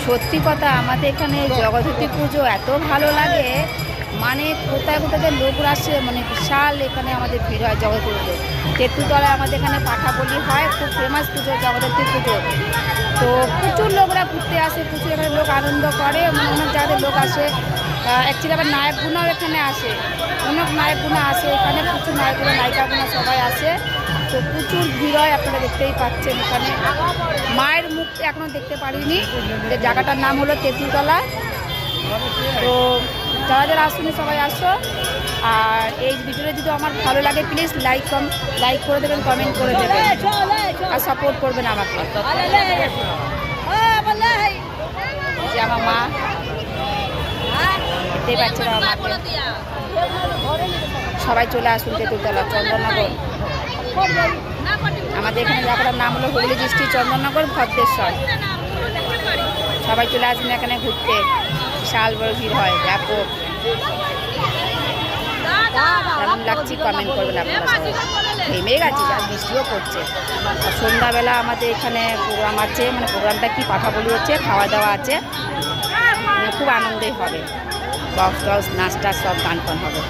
সত্যি কথা, আমাদের এখানে জগদ্ধাত্রী পুজো এত ভালো লাগে, মানে কোথায় কোথায় লোকরা আসে, মানে বিশাল এখানে আমাদের ভিড় হয় জগদ্ধাত্রী পুজো। তেঁতুলতলায় আমাদের এখানে পাঠাবলি হয়, খুব ফেমাস পুজো জগদ্ধাত্রী পুজো। তো প্রচুর লোকরা ঘুরতে আসে, প্রচুর এখানে লোক আনন্দ করে, মানে অনেক জায়গায় লোক আসে। অ্যাকচুয়ালি আবার নায়কগুণাও এখানে আসে, অনেক নায়কগুণা আসে এখানে, প্রচুর নায়কগুলো নায়িকাগুলো সবাই আসে। তো প্রচুর ভিড় হয়, আপনারা দেখতেই পাচ্ছেন। এখানে মায়ের মুখ এখনও দেখতে পারিনি। যে জায়গাটার নাম হলো তেঁতুলতলা। তো যারা যারা আসুন সবাই আসো। আর এই ভিডিওটা যদি আমার ভালো লাগে প্লিজ লাইক করে দেবেন, কমেন্ট করে দেবেন আর সাপোর্ট করবেন আমাকে। যে আমার মা দেখতেই পাচ্ছেন, আমার মাকে। সবাই চলে আসুন তেঁতুলতলা, চন্দননগর। আমাদের এখানে জায়গাটার নাম হলো হুগলি ডিস্ট্রিক্ট চন্দননগর ভদ্রেশ্বর। সবাই চলে আসুন এখানে ঘুরতে, বিশাল বড় ভিড় হয়, ব্যাপক। কেমন লাগছে কমেন্ট করবেন আপনারা। থেমে গেছে, যা বৃষ্টিও পড়ছে। আর সন্ধ্যাবেলা আমাদের এখানে প্রোগ্রাম আছে, মানে প্রোগ্রামটা কি পাঠাবলি হচ্ছে, খাওয়া দাওয়া আছে, মানে খুব আনন্দই হবে। বক্স টক্স নাচ টাচ সব গান টান হবে।